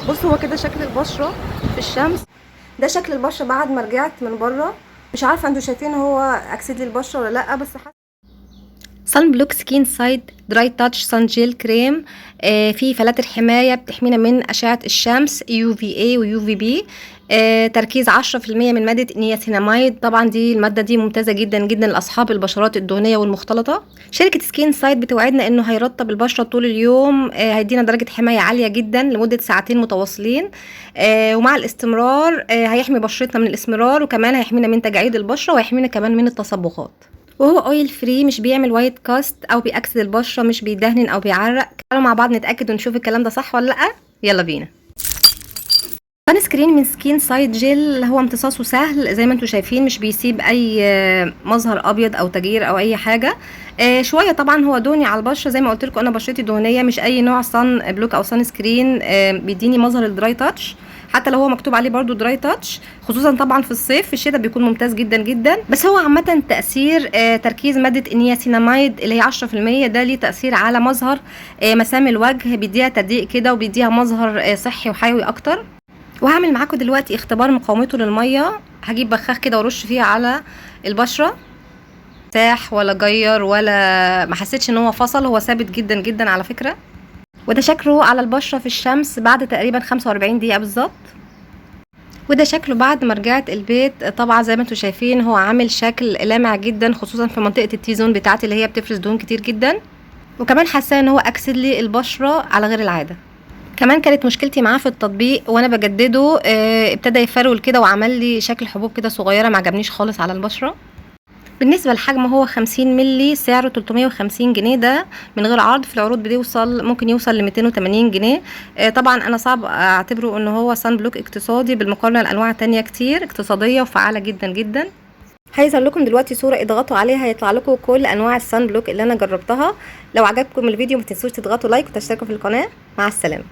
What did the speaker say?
بصوا هو كده شكل البشره في الشمس. ده شكل البشره بعد ما رجعت من بره. مش عارفه انتوا شايفين هو اكسد لي البشره ولا لا، بس سان بلوك سكين سايد دراي تاتش سان جيل كريم. في فلاتر حمايه بتحمينا من اشعه الشمس يو في اي ويو في بي. تركيز 10% من ماده نياسيناميد. طبعا دي الماده دي ممتازه جدا جدا لاصحاب البشرات الدهنيه والمختلطه. شركه سكين سايد بتوعدنا انه هيرطب البشره طول اليوم، هيدينا درجه حمايه عاليه جدا لمده ساعتين متواصلين، ومع الاستمرار هيحمي بشرتنا من الاسمرار، وكمان هيحمينا من تجاعيد البشره، وهيحمينا كمان من التصبغات. وهو اويل فري، مش بيعمل وايت كاست او بيأكسد البشره، مش بيدهن او بيعرق. تعالوا مع بعض نتاكد ونشوف الكلام ده صح ولا لا. يلا بينا. سان سكرين من سكين سايد جيل، هو امتصاصه سهل زي ما انتم شايفين، مش بيسيب اي مظهر ابيض او تجير او اي حاجه. شويه طبعا هو دهني على البشره، زي ما قلت لكم انا بشرتي دهنيه، مش اي نوع صن بلوك او صن سكرين بيديني مظهر الدراي تاتش، حتى لو هو مكتوب عليه برضو دراي تاتش، خصوصا طبعا في الصيف. في الشتاء بيكون ممتاز جدا جدا. بس هو عامه تاثير تركيز ماده النياسيناميد اللي هي 10% ده ليه تاثير على مظهر مسام الوجه، بيديها تضييق كده وبيديها مظهر صحي وحيوي اكتر. وهعمل معاكم دلوقتي اختبار مقاومته للميه. هجيب بخاخ كده وارش فيها على البشره، ساح ولا جير ولا ما حسيتش ان هو فصل، هو ثابت جدا جدا على فكره. وده شكله على البشره في الشمس بعد تقريبا 45 دقيقه بالظبط. وده شكله بعد ما رجعت البيت. طبعا زي ما انتم شايفين هو عامل شكل لامع جدا، خصوصا في منطقه التي زون بتاعتي اللي هي بتفرز دهون كتير جدا. وكمان حاسه ان هو اكسد لي البشره على غير العاده. كمان كانت مشكلتي معاه في التطبيق وانا بجدده، ابتدى يفرول كده وعمل لي شكل حبوب كده صغيره، ما عجبنيش خالص على البشره. بالنسبه للحجم هو 50 مللي، سعره 350 جنيه. ده من غير عرض، في العروض بيوصل ممكن يوصل ل 280 جنيه. طبعا انا صعب اعتبره ان هو صن بلوك اقتصادي بالمقارنه لانواع تانية كتير اقتصاديه وفعاله جدا جدا. هيظهر لكم دلوقتي صوره اضغطوا عليها هيطلع لكم كل انواع الصن بلوك اللي انا جربتها. لو عجبكم الفيديو ما تنسوش تضغطوا لايك وتشتركوا في القناه. مع السلامه.